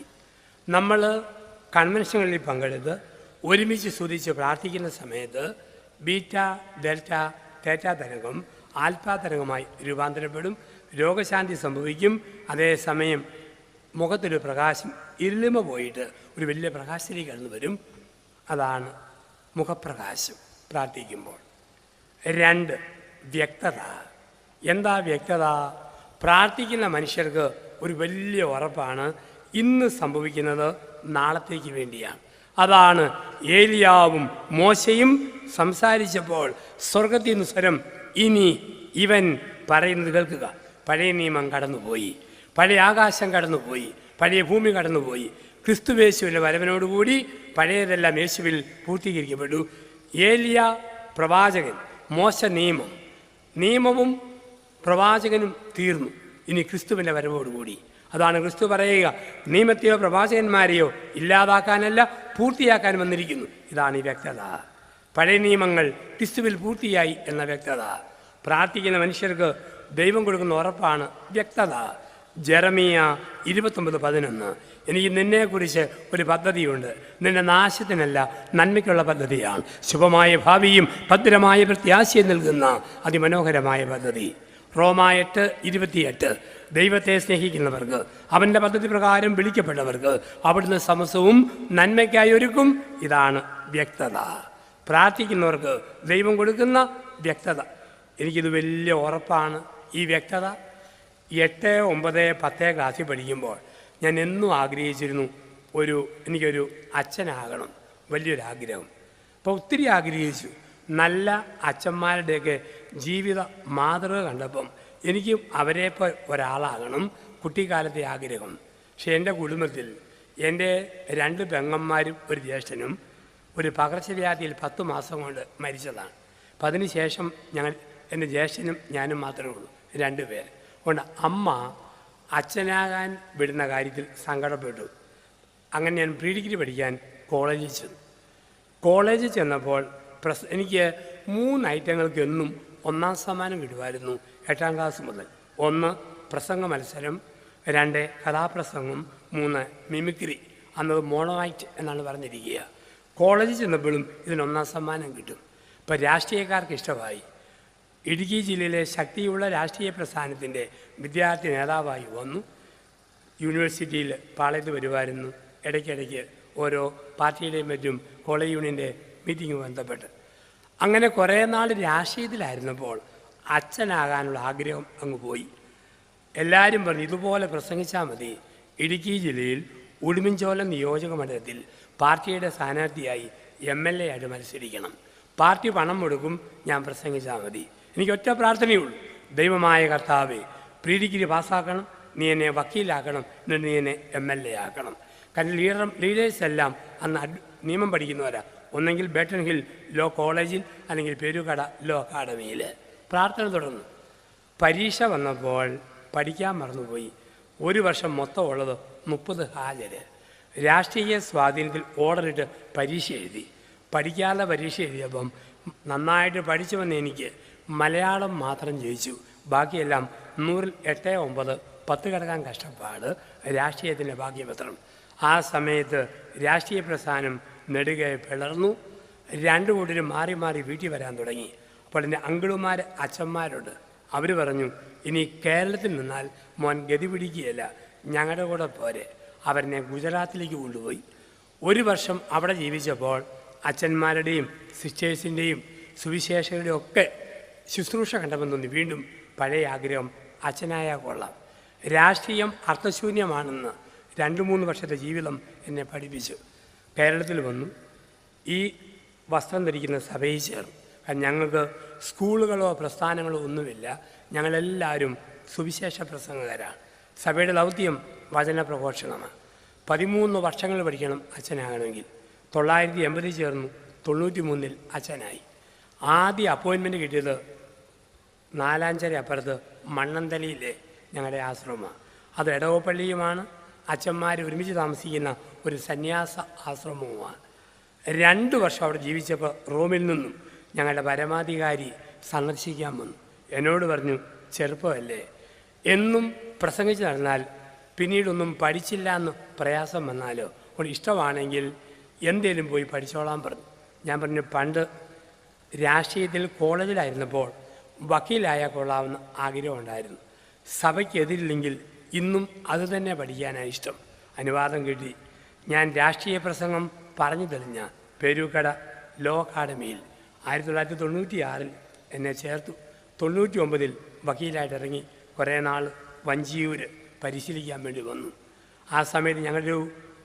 നമ്മൾ കൺവെൻഷനുകളിൽ പങ്കെടുത്ത് ഒരുമിച്ച് സ്തുതിച്ച് പ്രാർത്ഥിക്കുന്ന സമയത്ത് ബീറ്റ, ഡെൽറ്റ, തേറ്റ തരംഗം ആൽഫാ തരംഗമായി രൂപാന്തരപ്പെടും. രോഗശാന്തി സംഭവിക്കും. അതേസമയം മുഖത്തൊരു പ്രകാശം, ഇരുളിമ പോയിട്ട് ഒരു വലിയ പ്രകാശത്തിലേക്ക് കടന്നു വരും. അതാണ് മുഖപ്രകാശം പ്രാർത്ഥിക്കുമ്പോൾ. 2 വ്യക്തത. എന്താ വ്യക്തത? പ്രാർത്ഥിക്കുന്ന മനുഷ്യർക്ക് ഒരു വലിയ ഉറപ്പാണ്, ഇന്ന് സംഭവിക്കുന്നത് നാളത്തേക്ക് വേണ്ടിയാണ്. അതാണ് ഏലിയാവും മോശയും സംസാരിച്ചപ്പോൾ സ്വർഗത്തിൽ നിന്ന് സ്വരം, ഇനി ഇവൻ പറയുന്നത് കേൾക്കുക. പഴയ നിയമം കടന്നുപോയി, പഴയ ആകാശം കടന്നുപോയി, പഴയ ഭൂമി കടന്നുപോയി. ക്രിസ്തുവേശുവിൻ്റെ വരവനോടുകൂടി പഴയതെല്ലാം യേശുവിൽ പൂർത്തീകരിക്കപ്പെട്ടു. ഏലിയ പ്രവാചകൻ, മോശ നിയമവും പ്രവാചകനും തീർന്നു. ഇനി ക്രിസ്തുവിൻ്റെ വരവോടുകൂടി. അതാണ് ക്രിസ്തു പറയുക, നിയമത്തെയോ പ്രവാചകന്മാരെയോ ഇല്ലാതാക്കാനല്ല പൂർത്തിയാക്കാൻ വന്നിരിക്കുന്നു. ഇതാണ് ഈ വ്യക്തത. പഴയ നിയമങ്ങൾ ക്രിസ്തുവിൽ പൂർത്തിയായി എന്ന വ്യക്തത. പ്രാർത്ഥിക്കുന്ന മനുഷ്യർക്ക് ദൈവം കൊടുക്കുന്ന ഉറപ്പാണ് വ്യക്തത. ജെറമിയ 29:11. എനിക്ക് നിന്നെക്കുറിച്ച് ഒരു പദ്ധതിയുണ്ട്, നിന്റെ നാശത്തിനല്ല നന്മയ്ക്കുള്ള പദ്ധതിയാണ്. ശുഭമായ ഭാവിയും ഭദ്രമായ പ്രത്യാശയും നൽകുന്ന അതിമനോഹരമായ പദ്ധതി. റോമ 8:28. ദൈവത്തെ സ്നേഹിക്കുന്നവർക്ക്, അവൻ്റെ പദ്ധതി പ്രകാരം വിളിക്കപ്പെട്ടവർക്ക് അവിടുന്ന് സമസ്തവും നന്മയ്ക്കായി ഒരുക്കും. ഇതാണ് വ്യക്തത. പ്രാർത്ഥിക്കുന്നവർക്ക് ദൈവം കൊടുക്കുന്ന വ്യക്തത. എനിക്കിത് വലിയ ഉറപ്പാണ്. ഈ വ്യക്തത 8, 9, 10 ക്ലാസ്സിൽ പഠിക്കുമ്പോൾ ഞാൻ എന്നും ആഗ്രഹിച്ചിരുന്നു എനിക്കൊരു അച്ഛനാകണം, വലിയൊരാഗ്രഹം. അപ്പോൾ ഒത്തിരി ആഗ്രഹിച്ചു. നല്ല അച്ഛന്മാരുടെയൊക്കെ ജീവിത മാതൃക കണ്ടപ്പം എനിക്കും അവരെപ്പോൾ ഒരാളാകണം, കുട്ടിക്കാലത്തെ ആഗ്രഹം. പക്ഷെ എൻ്റെ കുടുംബത്തിൽ എൻ്റെ 2 പെങ്ങന്മാരും ഒരു ജ്യേഷ്ഠനും ഒരു പകർച്ചവ്യാധിയിൽ 10 മാസം കൊണ്ട് മരിച്ചതാണ്. അപ്പം അതിനുശേഷം എൻ്റെ ജ്യേഷ്ഠനും ഞാനും മാത്രമേ ഉള്ളൂ. 2 പേർ. അതുകൊണ്ട് അമ്മ അച്ഛനാകാൻ വിടുന്ന കാര്യത്തിൽ സങ്കടപ്പെട്ടു. അങ്ങനെ ഞാൻ പ്രീ ഡിഗ്രി പഠിക്കാൻ കോളേജിൽ ചെന്നു. കോളേജിൽ ചെന്നപ്പോൾ എനിക്ക് 3 ഐറ്റങ്ങൾക്ക് എന്നും 1ാം സമ്മാനം കിട്ടുമായിരുന്നു 8ാം ക്ലാസ് മുതൽ. 1 പ്രസംഗ മത്സരം, 2 കഥാപ്രസംഗം, 3 മിമിക്രി. അന്നത് മോണോആക്ട് എന്നാണ് പറഞ്ഞിരിക്കുക. കോളേജിൽ ചെന്നപ്പോഴും ഇതിന് 1ാം സമ്മാനം കിട്ടും. ഇപ്പോൾ രാഷ്ട്രീയക്കാർക്ക് ഇഷ്ടമായി. ഇടുക്കി ജില്ലയിലെ ശക്തിയുള്ള രാഷ്ട്രീയ പ്രസ്ഥാനത്തിൻ്റെ വിദ്യാർത്ഥി നേതാവായി വന്നു. യൂണിവേഴ്സിറ്റിയിൽ പാളയത്ത് വരുമായിരുന്നു. ഇടയ്ക്കിടയ്ക്ക് ഓരോ പാർട്ടിയുടെയും മറ്റും കോളേജ് യൂണിയൻ്റെ മീറ്റിംഗ് ബന്ധപ്പെട്ട് അങ്ങനെ കുറേ നാൾ രാഷ്ട്രീയത്തിലായിരുന്നപ്പോൾ അച്ഛനാകാനുള്ള ആഗ്രഹം അങ്ങ് പോയി. എല്ലാവരും പറഞ്ഞു ഇതുപോലെ പ്രസംഗിച്ചാൽ മതി. ഇടുക്കി ജില്ലയിൽ ഉടുമ്പൻചോല നിയോജക മണ്ഡലത്തിൽ പാർട്ടിയുടെ സ്ഥാനാർത്ഥിയായി MLA ആയിട്ട് മത്സരിക്കണം. പാർട്ടി പണം കൊടുക്കും, ഞാൻ പ്രസംഗിച്ചാൽ മതി. എനിക്ക് ഒറ്റ പ്രാർത്ഥനയുള്ളൂ, ദൈവമായ കർത്താവേ, പ്രീ ഡിഗ്രി പാസ്സാക്കണം, നീ എന്നെ വക്കീലാക്കണം, എന്നിട്ട് നീ എന്നെ MLA ആക്കണം. കാരണം ലീഡേഴ്സ് എല്ലാം അന്ന് നിയമം പഠിക്കുന്നവരാ. ഒന്നെങ്കിൽ ബേട്ടൺ ഹിൽ ലോ കോളേജിൽ അല്ലെങ്കിൽ പേരുകട ലോ അക്കാഡമിയിൽ. പ്രാർത്ഥന തുടർന്നു. പരീക്ഷ വന്നപ്പോൾ പഠിക്കാൻ മറന്നുപോയി. 1 വർഷം മൊത്തം ഉള്ളത് 30 ഹാജര്. രാഷ്ട്രീയ സ്വാധീനത്തിൽ ഓർഡറിട്ട് പരീക്ഷ എഴുതി. പഠിക്കാതെ പരീക്ഷ എഴുതിയപ്പം നന്നായിട്ട് പഠിച്ചു വന്ന എനിക്ക് മലയാളം മാത്രം ജയിച്ചു. ബാക്കിയെല്ലാം 100-ൽ 8, 9, 10 കിടക്കാൻ കഷ്ടപ്പാട്. രാഷ്ട്രീയത്തിൻ്റെ ഭാഗ്യപത്രം. ആ സമയത്ത് രാഷ്ട്രീയ പ്രസ്ഥാനം നെടുകെ പിളർന്നു. 2 കൂട്ടരും മാറി മാറി വീട്ടിൽ വരാൻ തുടങ്ങി. അപ്പോൾ എൻ്റെ അങ്കിളുമാർ, അച്ഛന്മാരുണ്ട്. അവർ പറഞ്ഞു, ഇനി കേരളത്തിൽ നിന്നാൽ മോൻ ഗതി പിടിക്കുകയല്ല, ഞങ്ങളുടെ കൂടെ പോരെ. അവരെന്നെ ഗുജറാത്തിലേക്ക് കൊണ്ടുപോയി. 1 വർഷം അവിടെ ജീവിച്ചപ്പോൾ അച്ഛന്മാരുടെയും സിസ്റ്റേഴ്സിൻ്റെയും സുവിശേഷകരുടെയും ഒക്കെ ശുശ്രൂഷ കണ്ടപ്പോൾ തോന്നി വീണ്ടും പഴയ ആഗ്രഹം, അച്ഛനായാൽ കൊള്ളാം. രാഷ്ട്രീയം അർത്ഥശൂന്യമാണെന്ന് 2-3 വർഷത്തെ ജീവിതം എന്നെ പഠിപ്പിച്ചു. കേരളത്തിൽ വന്നു. ഈ വസ്ത്രം ധരിക്കുന്ന സഭയിൽ ചേർന്നു. കാരണം ഞങ്ങൾക്ക് സ്കൂളുകളോ പ്രസ്ഥാനങ്ങളോ ഒന്നുമില്ല. ഞങ്ങളെല്ലാവരും സുവിശേഷ പ്രസംഗകരാണ്. സഭയുടെ ദൗത്യം വചന പ്രഘോഷണമാണ്. 13 വർഷങ്ങൾ പഠിക്കണം അച്ഛനാകണമെങ്കിൽ. 980 ചേർന്നു. 93-ൽ അച്ഛനായി. ആദ്യ അപ്പോയിൻമെൻറ്റ് കിട്ടിയത് നാലാഞ്ചേര അപ്പുറത്ത് മണ്ണന്തലിയിലെ ഞങ്ങളുടെ ആശ്രമമാണ്. അത് എടവപ്പള്ളിയുമാണ്. അച്ഛന്മാർ ഒരുമിച്ച് താമസിക്കുന്ന ഒരു സന്യാസ ആശ്രമവുമാണ്. 2 വർഷം അവിടെ ജീവിച്ചപ്പോൾ റോമിൽ നിന്നും ഞങ്ങളുടെ പരമാധികാരി സന്ദർശിക്കാൻ വന്നു. എന്നോട് പറഞ്ഞു, ചെറുപ്പമല്ലേ, എന്നും പ്രസംഗിച്ച് നടന്നാൽ പിന്നീടൊന്നും പഠിച്ചില്ല എന്ന് പ്രയാസം വന്നാലോ, അപ്പോൾ ഇഷ്ടമാണെങ്കിൽ എന്തേലും പോയി പഠിച്ചോളാൻ പറഞ്ഞു. ഞാൻ പറഞ്ഞു, പണ്ട് രാഷ്ട്രീയത്തിൽ കോളേജിലായിരുന്നപ്പോൾ വക്കീലായാൽ കൊള്ളാവുന്ന ആഗ്രഹമുണ്ടായിരുന്നു. സഭയ്ക്കെതിരില്ലെങ്കിൽ ഇന്നും അതുതന്നെ പഠിക്കാനാണ് ഇഷ്ടം. അനുവാദം കിട്ടി. ഞാൻ രാഷ്ട്രീയ പ്രസംഗം പറഞ്ഞു തെളിഞ്ഞ പേരുകട ലോ അക്കാഡമിയിൽ 1996-ൽ എന്നെ ചേർത്തു. 99-ൽ വക്കീലായിട്ട് ഇറങ്ങി. കുറേ നാൾ വഞ്ചിയൂർ പരിശീലിക്കാൻ വേണ്ടി വന്നു. ആ സമയത്ത് ഞങ്ങളുടെ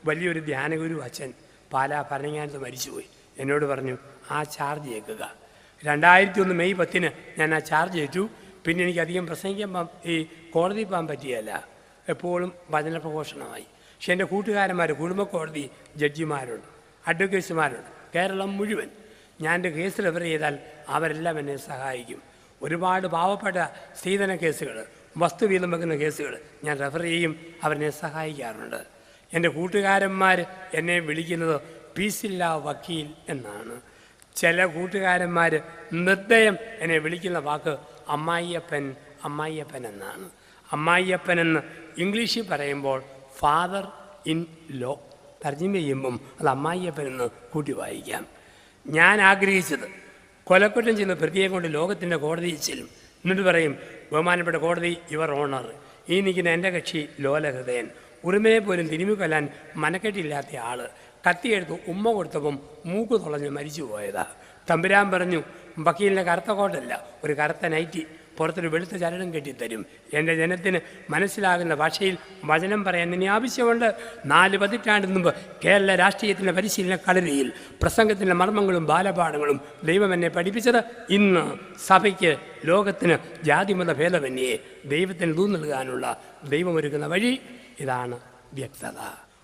വലിയൊരു ധ്യാനഗുരു അച്ഛൻ പാലാ ഭരണങ്ങാനത്ത് മരിച്ചുപോയി. എന്നോട് പറഞ്ഞു, ആ ചാർജ് ഏൽക്കുക. 2001 മെയ് 10 ഞാൻ ആ ചാർജ് ഏറ്റു. പിന്നെ എനിക്കധികം പ്രസംഗിക്കാൻ ഈ കോടതി പോകാൻ പറ്റിയല്ല. എപ്പോഴും വചന പ്രഘോഷണമായി. പക്ഷെ എൻ്റെ കൂട്ടുകാരന്മാർ, കുടുംബ കോടതി ജഡ്ജിമാരുണ്ട്, അഡ്വക്കേറ്റ്സുമാരുണ്ട്, കേരളം മുഴുവൻ. ഞാൻ എൻ്റെ കേസ് റെഫർ ചെയ്താൽ അവരെല്ലാം എന്നെ സഹായിക്കും. ഒരുപാട് പാവപ്പെട്ട സ്ത്രീധന കേസുകൾ, വസ്തുവീതം വെക്കുന്ന കേസുകൾ ഞാൻ റെഫർ ചെയ്യും. അവരെന്നെ സഹായിക്കാറുണ്ട്. എൻ്റെ കൂട്ടുകാരന്മാർ എന്നെ വിളിക്കുന്നത് പീസില്ല വക്കീൽ എന്നാണ്. ചില കൂട്ടുകാരന്മാർ നിർദ്ദയം എന്നെ വിളിക്കുന്ന വാക്ക് അമ്മായിയപ്പൻ, അമ്മായിയപ്പൻ എന്നാണ്. അമ്മായിയപ്പൻ എന്ന് ഇംഗ്ലീഷിൽ പറയുമ്പോൾ ഫാദർ ഇൻ ലോ, തർജ്ജിമ ചെയ്യുമ്പം അത് അമ്മായിയപ്പൻ എന്ന് കൂട്ടി വായിക്കാം. ഞാൻ ആഗ്രഹിച്ചത് കൊലക്കുറ്റം ചെയ്യുന്ന പ്രതിയെ കൊണ്ട് ലോകത്തിൻ്റെ കോടതിയിൽ ചെല്ലും. എന്നിട്ട് പറയും, ബഹുമാനപ്പെട്ട കോടതി, യുവർ ഓണർ, ഈ നിൽക്കുന്ന എൻ്റെ കക്ഷി ലോലഹൃദയൻ, ഉറുമയെ പോലും തിരുമ്മി കൊല്ലാൻ മനക്കെട്ടില്ലാത്ത ആൾ കത്തിയെടുത്ത് ഉമ്മ കൊടുത്തപ്പം മൂക്ക് തുളഞ്ഞ് മരിച്ചു പോയതാ. തമ്പുരാൻ പറഞ്ഞു, വക്കീലിൻ്റെ കറുത്ത കോട്ടല്ല, ഒരു കറുത്ത നൈറ്റി, പുറത്തൊരു വെളുത്ത ചരടും കെട്ടിത്തരും. എൻ്റെ ജനത്തിന് മനസ്സിലാകുന്ന ഭാഷയിൽ വചനം പറയാൻ ഇനി ആവശ്യമുണ്ട്. 4 പതിറ്റാണ്ട് മുമ്പ് കേരള രാഷ്ട്രീയത്തിൻ്റെ പരിശീലന കളരിയിൽ പ്രസംഗത്തിൻ്റെ മർമ്മങ്ങളും ബാലപാഠങ്ങളും ദൈവം എന്നെ പഠിപ്പിച്ചത് ഇന്ന് സഭയ്ക്ക്, ലോകത്തിന് ജാതിമത ഭേദമന്യേ ദൈവത്തിന് നൽകാനുള്ള ദൈവമൊരുക്കുന്ന വഴി ഇതാണ് വ്യക്തത.